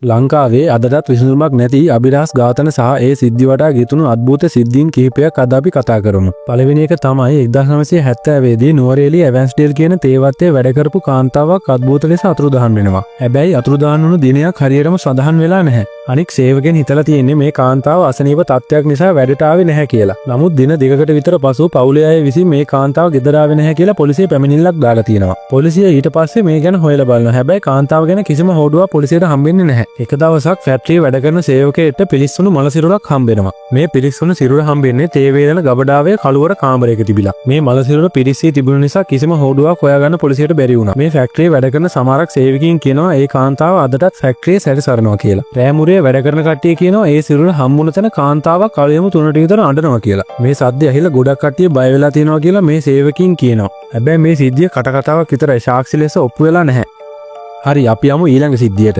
ලංකාවේ අදටත් විසඳුමක් නැති අභිරහස් ඝාතන සහ ඒ සිද්ධි වටා ගෙතුණු අද්භූත සිද්ධීන් කිහිපයක් අද අපි කතා කරමු. පළවෙනි එක තමයි 1970 දී නුවරඑළිය එවන්ස්ඩේල් කියන තේවත්තේ වැඩ කරපු කාන්තාවක් අද්භූත ලෙස අතුරුදහන් වෙනවා. හැබැයි අතුරුදහන් වුණු දිනයක් හරියටම සඳහන් වෙලා නැහැ. අනික් සේවකයන් හිතලා තියෙන්නේ මේ කාන්තාව අසනීප තත්ත්වයක් නිසා වැඩට ආවේ නැහැ කියලා. නමුත් දින දෙකකට විතර පසු පවුලේ අය විසින් මේ කාන්තාව ගෙදර ආවේ නැහැ කියලා පොලිසිය පැමිණිල්ලක් දාලා තියෙනවා. පොලිසිය ඊට පස්සේ මේ ගැන හොයලා බලනවා. හැබැයි කාන්තාව ගැන කිසිම හොඩුවක් පොලිසියට හම්බෙන්නේ නැහැ. එක දවසක් ෆැක්ටරියේ වැඩ කරන සේවකයෙක්ට පිලිස්සුණු මල සිරුරක් හම්බෙනවා. මේ පිලිස්සුණු සිරුර හම්බෙන්නේ තේ වේලන ගබඩාවේ කළුවර කාමරයක තිබිලා. මේ මල සිරුර පිරිසී තිබුණු නිසා කිසිම හොඩුවක් හොයාගන්න පොලිසියට බැරි වුණා. මේ ෆැක්ටරියේ වැඩ කරන සමහරක් සේවකයන් කියනවා ඒ කාන්තාව අදටත් ෆැක්ටරියේ සැරිසරනවා කියලා. රෑමුරේ වැඩ කරන කට්ටිය කියනවා ඒ සිරුර හම්බුන තැන කාන්තාවක් කලියම 3ට විතර අඬනවා කියලා. මේ සද්ද ඇහිලා ගොඩක් කට්ටිය බය වෙලා තියෙනවා කියලා මේ සේවකයන් කියනවා. හැබැයි මේ සිද්ධිය කටකතාවක් විතරයි, සාක්ෂි ලෙස ඔප්පු වෙලා නැහැ. හරි, අපි යමු ඊළඟ සිද්ධියට.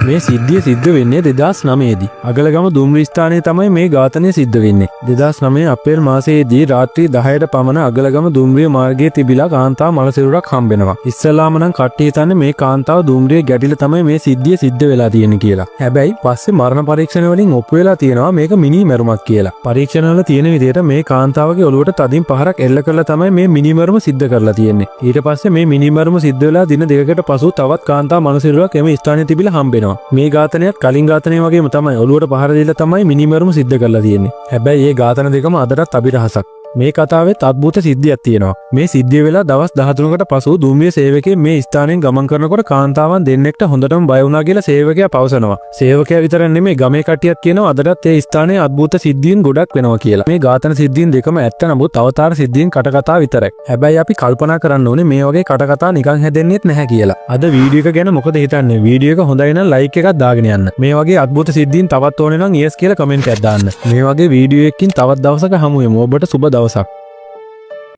මේ සිද්ධිය සිද්ධ වෙන්නේ 2009 දී. අගලගම දුම්රිය ස්ථානයේ තමයි මේ ඝාතනය සිද්ධ වෙන්නේ. 2009 අප්‍රේල් මාසයේදී රාත්‍රී 10ට පමණ අගලගම දුම්රිය මාර්ගයේ තිබිලා කාන්තාව මල සිරුරක් හම්බෙනවා. ඉස්සලාම නම් කට්ටිය හිතන්නේ මේ කාන්තාව දුම්රිය ගැටිලා තමයි මේ සිද්ධිය සිද්ධ වෙලා තියෙන්නේ කියලා. හැබැයි පස්සේ මරණ පරීක්ෂණ වලින් ඔප්පු වෙලා තියෙනවා මේක මිනි මැරුමක් කියලා. පරීක්ෂණ වල තියෙන විදිහට මේ කාන්තාවගේ ඔළුවට තදින් පහරක් එල්ල කරලා තමයි මේ මිනි මැරුම සිද්ධ කරලා තියෙන්නේ. ඊට පස්සේ මේ මිනි මැරුම සිද්ධ වෙලා දින දෙකකට පසු තවත් කාන්තාව මල සිරුරක් එම ස්ථානයේ තිබිලා හම්බෙනවා. මේ ඝාතනයත් කලින් ඝාතනය වගේම තමයි ඔළුවට පහර දීලා තමයි මිනිමරුම සිද්ධ කරලා තියෙන්නේ. හැබැයි මේ ඝාතන දෙකම අදටත් අභිරහසක්. මේ කතාවෙත් අద్භූත සිද්ධියක් තියෙනවා. මේ සිද්ධිය වෙලා දවස් 13කට පසු දුම්රිය සේවකයෙක් මේ ස්ථානයෙන් ගමන් කරනකොට කාන්තාවන් දෙන්නෙක්ට හොඳටම බය වුණා කියලා සේවකයා පවසනවා. සේවකයා විතරක් නෙමෙයි ගමේ කට්ටියත් කියනවා අදටත් ඒ ස්ථානයේ අద్භූත සිද්ධීන් ගොඩක් වෙනවා කියලා. මේ ඝාතන සිද්ධීන් දෙකම ඇත්ත, නමුත් අවතාර සිද්ධීන් කටකතා විතරයි. හැබැයි අපි කල්පනා කරන්න ඕනේ මේ වගේ කටකතා නිකන් හැදෙන්නේත් නැහැ කියලා. අද වීඩියෝ එක ගැන මොකද හිතන්නේ? වීඩියෝ එක හොඳයි නම් ලයික් එකක් දාගෙන යන්න. මේ වගේ අద్භූත සිද්ධීන් තවත් ඕනේ නම් yes කියලා කමෙන්ට් එකක් දාන්න. මේ වගේ වීඩියෝ එකකින් තවත් දවසක හමු වෙමු. ඔබට සුබ දවසක්.